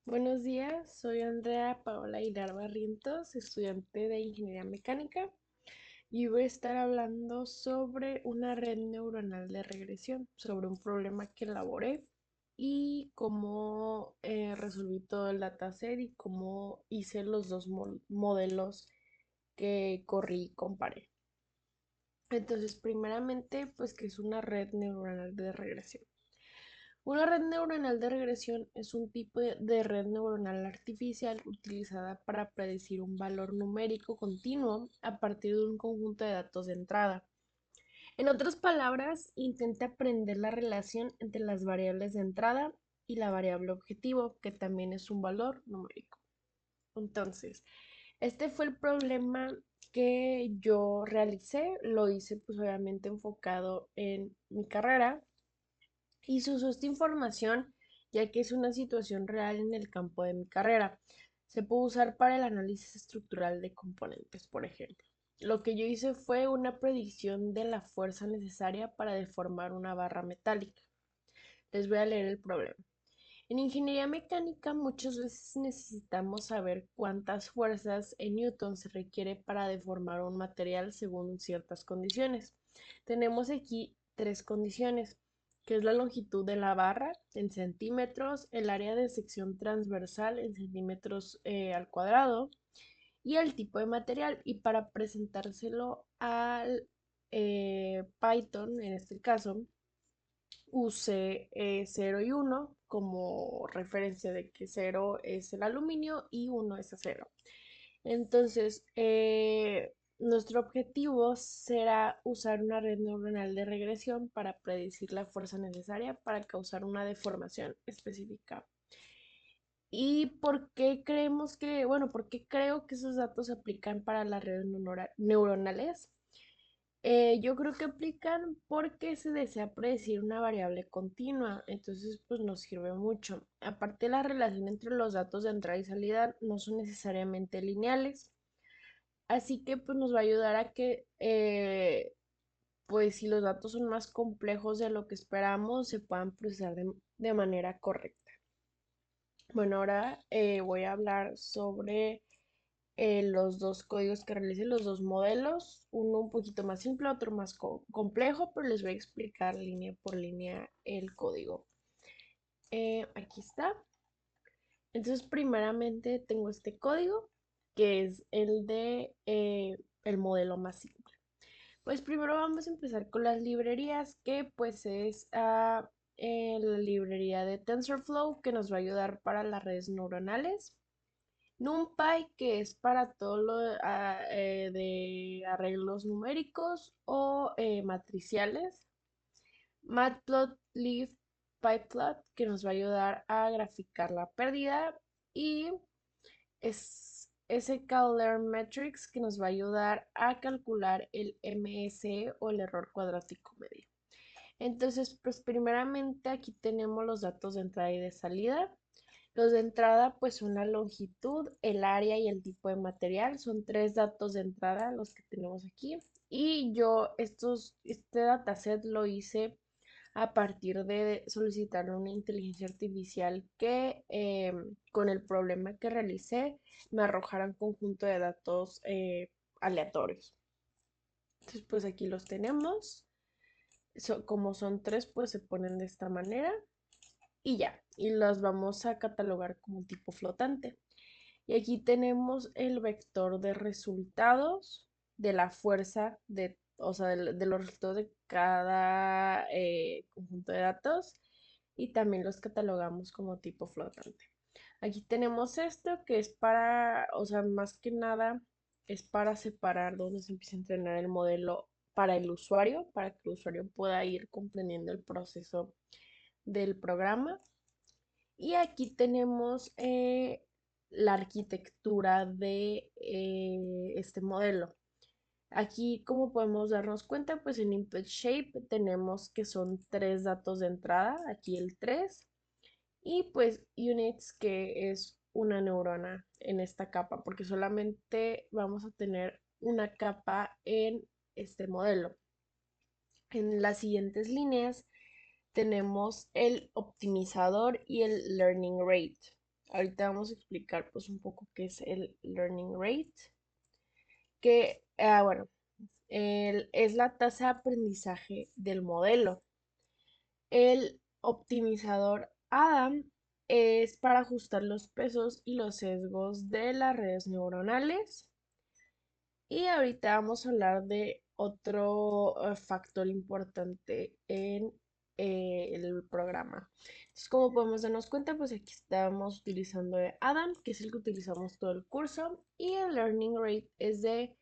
Buenos días, soy Andrea Paola Hilar Barrientos, estudiante de Ingeniería Mecánica, y voy a estar hablando sobre una red neuronal de regresión, sobre un problema que elaboré y cómo resolví todo el dataset y cómo hice los dos modelos que corrí y comparé. Entonces, primeramente, pues, ¿que es una red neuronal de regresión? Una red neuronal de regresión es un tipo de red neuronal artificial utilizada para predecir un valor numérico continuo a partir de un conjunto de datos de entrada. En otras palabras, intenta aprender la relación entre las variables de entrada y la variable objetivo, que también es un valor numérico. Entonces, este fue el problema que yo realicé. Lo hice pues obviamente enfocado en mi carrera y se usó esta información ya que es una situación real en el campo de mi carrera. Se puede usar para el análisis estructural de componentes, por ejemplo. Lo que yo hice fue una predicción de la fuerza necesaria para deformar una barra metálica. Les voy a leer el problema. En ingeniería mecánica muchas veces necesitamos saber cuántas fuerzas en Newton se requiere para deformar un material según ciertas condiciones. Tenemos aquí tres condiciones, que es la longitud de la barra en centímetros, el área de sección transversal en centímetros al cuadrado y el tipo de material. Y para presentárselo al Python, en este caso, usé 0 y 1 como referencia de que 0 es el aluminio y 1 es acero. Entonces, nuestro objetivo será usar una red neuronal de regresión para predecir la fuerza necesaria para causar una deformación específica. ¿Y por qué creemos que, bueno, por qué creo que esos datos se aplican para las redes neuronales? Yo creo que aplican porque se desea predecir una variable continua, entonces pues nos sirve mucho. Aparte, la relación entre los datos de entrada y salida no son necesariamente lineales, así que pues nos va a ayudar a que pues si los datos son más complejos de lo que esperamos, se puedan procesar de manera correcta. Bueno, ahora voy a hablar sobre los dos códigos que realicé, los dos modelos, uno un poquito más simple, otro más complejo, pero les voy a explicar línea por línea el código. Aquí está. Entonces, primeramente tengo este código, que es el de el modelo más simple. Pues primero vamos a empezar con las librerías, que pues es la librería de TensorFlow, que nos va a ayudar para las redes neuronales. NumPy, que es para todo lo de arreglos numéricos o matriciales. Matplotlib pyplot, que nos va a ayudar a graficar la pérdida. Y es sklearnmetrics, que nos va a ayudar a calcular el MSE o el error cuadrático medio. Entonces, pues primeramente aquí tenemos los datos de entrada y de salida. Los de entrada, pues son la longitud, el área y el tipo de material. Son tres datos de entrada los que tenemos aquí. Y yo este dataset lo hice a partir de solicitarle una inteligencia artificial que con el problema que realicé me arrojara un conjunto de datos aleatorios. Entonces, pues aquí los tenemos. Como son tres, pues se ponen de esta manera y ya. Y las vamos a catalogar como tipo flotante. Y aquí tenemos el vector de resultados de la fuerza o sea, de los resultados de cada conjunto de datos y también los catalogamos como tipo flotante. Aquí tenemos esto que es para, o sea, más que nada es para separar dónde se empieza a entrenar el modelo para el usuario, para que el usuario pueda ir comprendiendo el proceso del programa. Y aquí tenemos la arquitectura de este modelo. Aquí, como podemos darnos cuenta, pues en input shape tenemos que son tres datos de entrada, aquí el 3 y pues units, que es una neurona en esta capa, porque solamente vamos a tener una capa en este modelo. En las siguientes líneas tenemos el optimizador y el learning rate. Ahorita vamos a explicar pues un poco qué es el learning rate, que, bueno, es la tasa de aprendizaje del modelo. El optimizador Adam es para ajustar los pesos y los sesgos de las redes neuronales. Y ahorita vamos a hablar de otro factor importante en el programa. Entonces, como podemos darnos cuenta, pues aquí estamos utilizando Adam, que es el que utilizamos todo el curso, y el learning rate es de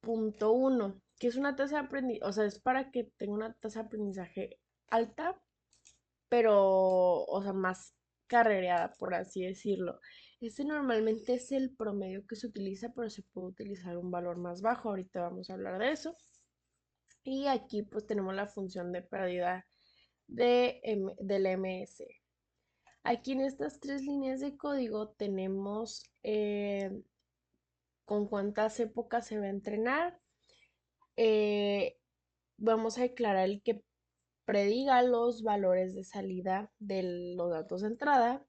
0.1, que es una tasa de aprendizaje, o sea, es para que tenga una tasa de aprendizaje alta, pero, o sea, más carrereada, por así decirlo. Este normalmente es el promedio que se utiliza, pero se puede utilizar un valor más bajo. Ahorita vamos a hablar de eso. Y aquí pues tenemos la función de pérdida del MS. Aquí en estas tres líneas de código tenemos con cuántas épocas se va a entrenar. Eh, Vamos a declarar el que prediga los valores de salida de los datos de entrada.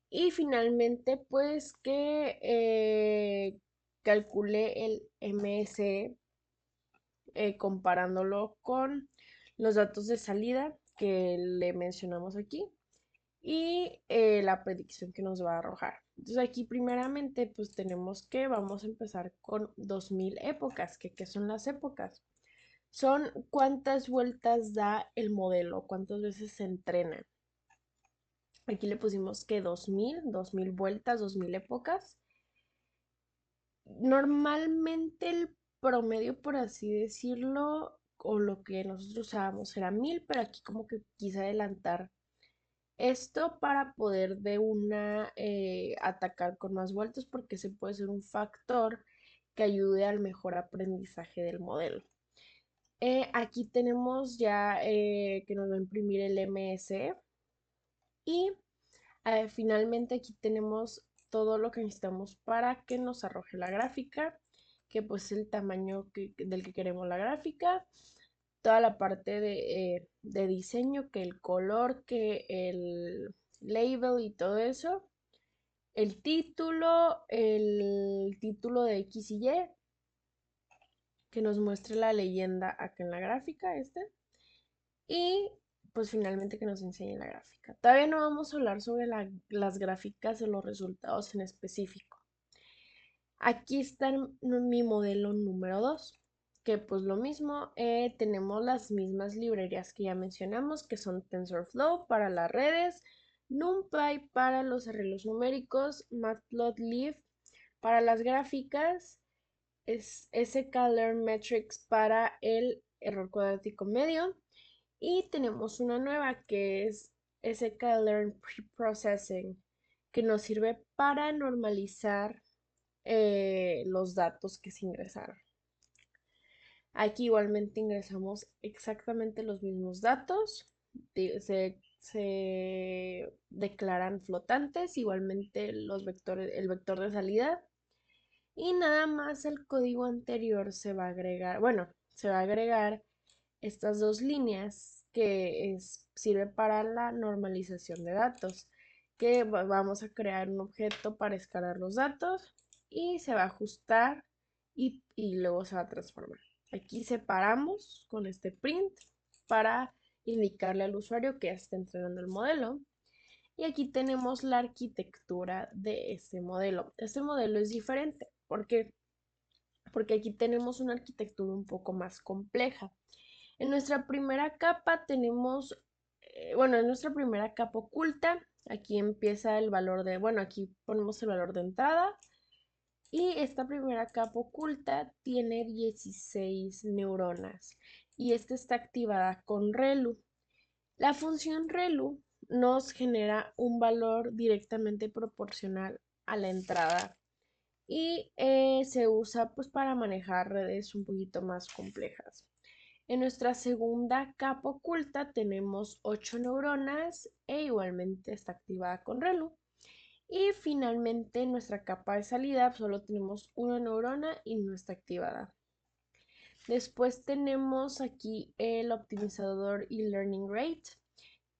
Y finalmente, pues que calcule el MS comparándolo con los datos de salida que le mencionamos aquí y la predicción que nos va a arrojar. Entonces aquí primeramente pues tenemos que vamos a empezar con 2000 épocas. ¿Qué son las épocas? Son cuántas vueltas da el modelo, cuántas veces se entrena. Aquí le pusimos que 2000 vueltas, 2000 épocas. Normalmente el promedio, por así decirlo, o lo que nosotros usábamos era 1000, pero aquí como que quise adelantar esto para poder de una atacar con más vueltas porque ese puede ser un factor que ayude al mejor aprendizaje del modelo. Aquí tenemos ya que nos va a imprimir el MS y finalmente aquí tenemos todo lo que necesitamos para que nos arroje la gráfica, que pues es el tamaño del que queremos la gráfica, toda la parte de diseño, que el color, que el label y todo eso, el título de X y Y, que nos muestre la leyenda acá en la gráfica, y pues finalmente que nos enseñe la gráfica. Todavía no vamos a hablar sobre las gráficas de los resultados en específico. Aquí está mi modelo número 2, que pues lo mismo, tenemos las mismas librerías que ya mencionamos, que son TensorFlow para las redes, NumPy para los arreglos numéricos, Matplotlib para las gráficas, es sklearnmetrics para el error cuadrático medio, y tenemos una nueva que es sklearn preprocessing, que nos sirve para normalizar los datos que se ingresaron. Aquí igualmente ingresamos exactamente los mismos datos. Se declaran flotantes, igualmente los vectores, el vector de salida. Y nada más el código anterior se va a agregar, bueno, se va a agregar estas dos líneas que sirve para la normalización de datos, que vamos a crear un objeto para escalar los datos y se va a ajustar y luego se va a transformar. Aquí separamos con este print para indicarle al usuario que ya está entrenando el modelo. Y aquí tenemos la arquitectura de este modelo. Este modelo es diferente. ¿Por qué? Porque aquí tenemos una arquitectura un poco más compleja. En nuestra primera capa tenemos, bueno, en nuestra primera capa oculta, aquí empieza el valor de, bueno, aquí ponemos el valor de entrada. Y esta primera capa oculta tiene 16 neuronas y esta está activada con ReLU. La función ReLU nos genera un valor directamente proporcional a la entrada y se usa pues para manejar redes un poquito más complejas. En nuestra segunda capa oculta tenemos 8 neuronas e igualmente está activada con ReLU. Y finalmente en nuestra capa de salida solo tenemos una neurona y no está activada. Después tenemos aquí el optimizador y learning rate,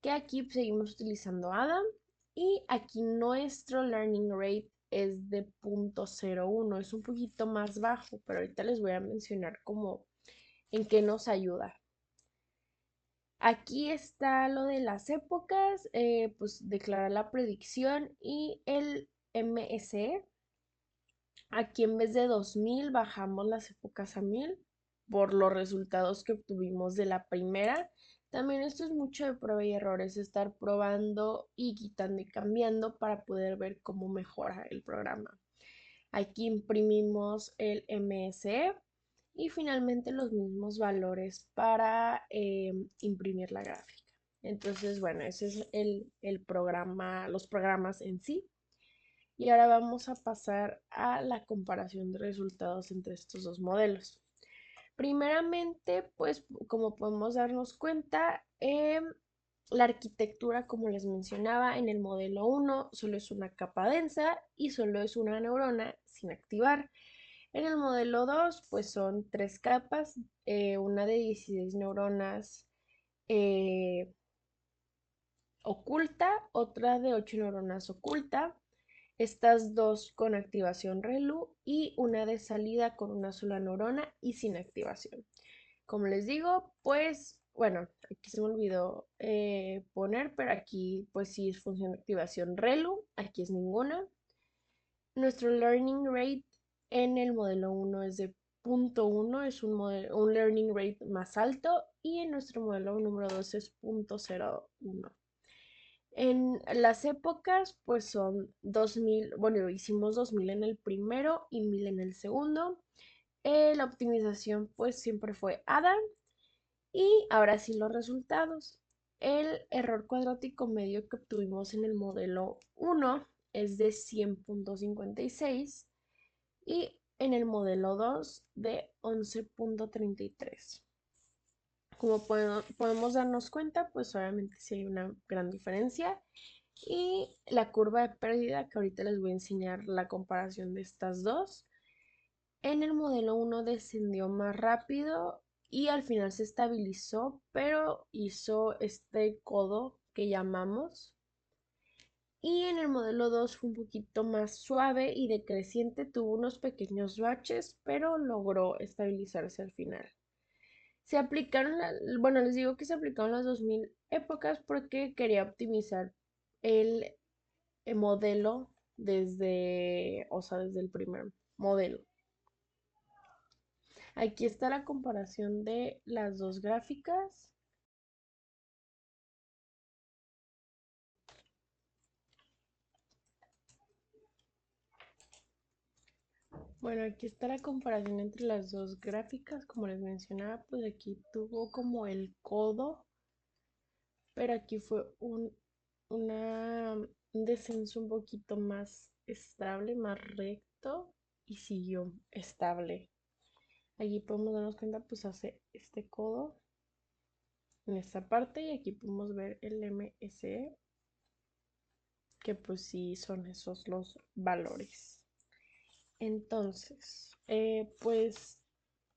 que aquí seguimos utilizando Adam. Y aquí nuestro learning rate es de 0.01, es un poquito más bajo, pero ahorita les voy a mencionar cómo en qué nos ayuda. Aquí está lo de las épocas, pues declarar la predicción y el MSE. Aquí en vez de 2000 bajamos las épocas a 1000 por los resultados que obtuvimos de la primera. También esto es mucho de prueba y errores, estar probando y quitando y cambiando para poder ver cómo mejora el programa. Aquí imprimimos el MSE y finalmente los mismos valores para imprimir la gráfica. Entonces, bueno, ese es el programa, los programas en sí. Y ahora vamos a pasar a la comparación de resultados entre estos dos modelos. Primeramente, pues como podemos darnos cuenta, la arquitectura, como les mencionaba, en el modelo 1 solo es una capa densa y solo es una neurona sin activar. En el modelo 2, pues son tres capas, una de 16 neuronas eh, oculta, otra de 8 neuronas oculta, estas dos con activación ReLU y una de salida con una sola neurona y sin activación. Como les digo, pues bueno, aquí se me olvidó poner, pero aquí pues sí es función de activación ReLU, aquí es ninguna. Nuestro learning rate en el modelo 1 es de 0.1, es un learning rate más alto, y en nuestro modelo número 2 es 0.01. En las épocas, pues son 2000, bueno, hicimos 2000 en el primero y 1000 en el segundo. La optimización, pues siempre fue ADA. Y ahora sí los resultados. El error cuadrático medio que obtuvimos en el modelo 1 es de 100.56 y en el modelo 2 de 11.33. Como podemos darnos cuenta, pues obviamente sí hay una gran diferencia. Y la curva de pérdida, que ahorita les voy a enseñar la comparación de estas dos. En el modelo 1 descendió más rápido y al final se estabilizó, pero hizo este codo que llamamos. Y en el modelo 2 fue un poquito más suave y decreciente, tuvo unos pequeños baches, pero logró estabilizarse al final. Se aplicaron, bueno, les digo que se aplicaron las 2000 épocas porque quería optimizar el modelo desde, o sea, desde el primer modelo. Aquí está la comparación de las dos gráficas. Bueno, aquí está la comparación entre las dos gráficas. Como les mencionaba, pues aquí tuvo como el codo, pero aquí fue un descenso un poquito más estable, más recto, y siguió estable. Aquí podemos darnos cuenta, pues hace este codo en esta parte, y aquí podemos ver el MSE, que pues sí son esos los valores. Entonces, pues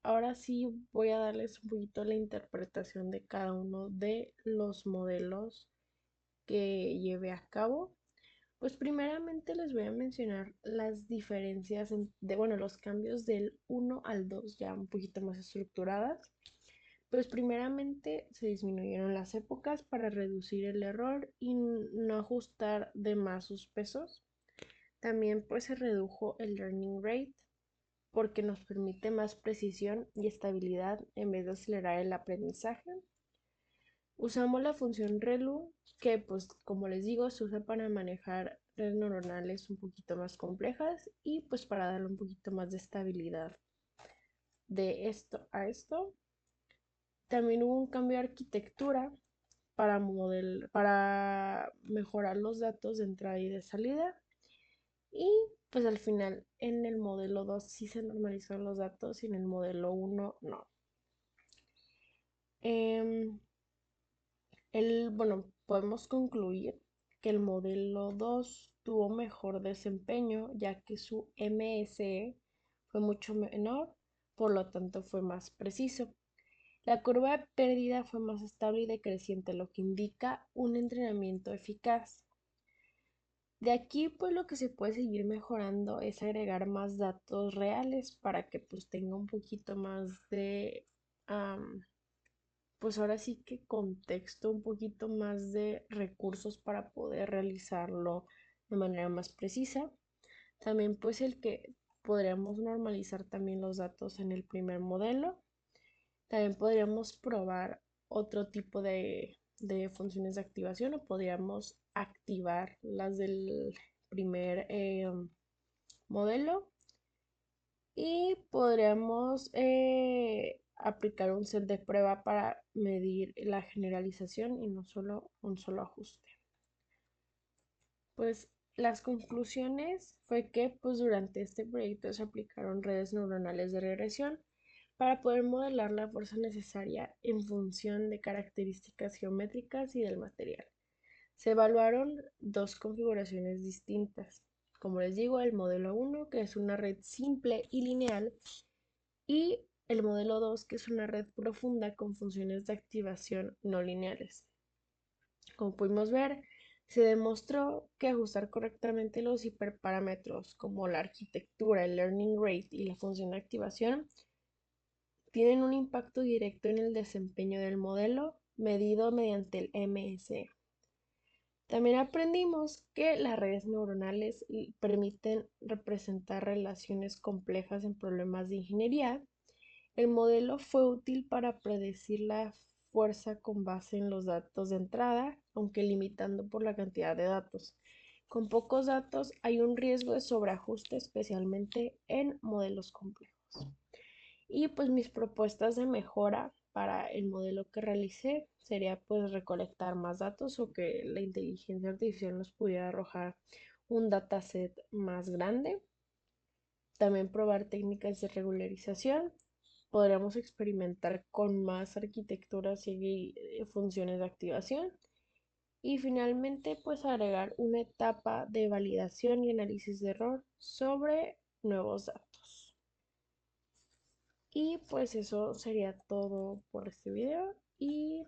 ahora sí voy a darles un poquito la interpretación de cada uno de los modelos que llevé a cabo. Pues primeramente les voy a mencionar las diferencias bueno, los cambios del 1 al 2 ya un poquito más estructuradas. Pues primeramente se disminuyeron las épocas para reducir el error y no ajustar de más sus pesos. También pues se redujo el learning rate porque nos permite más precisión y estabilidad en vez de acelerar el aprendizaje. Usamos la función ReLU, que pues como les digo se usa para manejar redes neuronales un poquito más complejas y pues para darle un poquito más de estabilidad de esto a esto. También hubo un cambio de arquitectura para mejorar los datos de entrada y de salida. Y pues al final en el modelo 2 sí se normalizaron los datos y en el modelo 1 no. Em, bueno, podemos concluir que el modelo 2 tuvo mejor desempeño ya que su MSE fue mucho menor, por lo tanto fue más preciso. La curva de pérdida fue más estable y decreciente, lo que indica un entrenamiento eficaz. De aquí, pues lo que se puede seguir mejorando es agregar más datos reales para que pues tenga un poquito más de, am, pues ahora sí que contexto, un poquito más de recursos para poder realizarlo de manera más precisa. También pues el que podríamos normalizar también los datos en el primer modelo. También podríamos probar otro tipo de funciones de activación o podríamos activar las del primer modelo y podríamos aplicar un set de prueba para medir la generalización y no solo un solo ajuste. Pues las conclusiones fue que pues durante este proyecto se aplicaron redes neuronales de regresión para poder modelar la fuerza necesaria en función de características geométricas y del material. Se evaluaron dos configuraciones distintas. Como les digo, el modelo 1, que es una red simple y lineal, y el modelo 2, que es una red profunda con funciones de activación no lineales. Como pudimos ver, se demostró que ajustar correctamente los hiperparámetros como la arquitectura, el learning rate y la función de activación tienen un impacto directo en el desempeño del modelo medido mediante el MSE. También aprendimos que las redes neuronales permiten representar relaciones complejas en problemas de ingeniería. El modelo fue útil para predecir la fuerza con base en los datos de entrada, aunque limitando por la cantidad de datos. Con pocos datos hay un riesgo de sobreajuste, especialmente en modelos complejos. Y pues mis propuestas de mejora para el modelo que realicé sería pues recolectar más datos o que la inteligencia artificial nos pudiera arrojar un dataset más grande. También probar técnicas de regularización. Podríamos experimentar con más arquitecturas y funciones de activación. Y finalmente, pues agregar una etapa de validación y análisis de error sobre nuevos datos. Y pues eso sería todo por este video y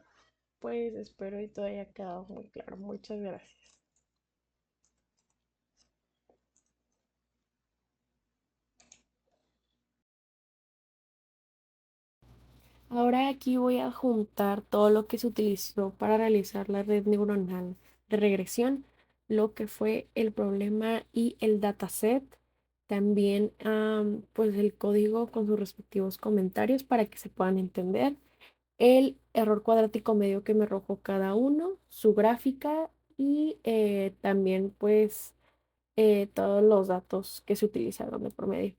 pues espero y todo haya quedado muy claro. Muchas gracias. Ahora aquí voy a juntar todo lo que se utilizó para realizar la red neuronal de regresión, lo que fue el problema y el dataset. También pues el código con sus respectivos comentarios para que se puedan entender. El error cuadrático medio que me arrojó cada uno, su gráfica y también pues todos los datos que se utilizaron de promedio.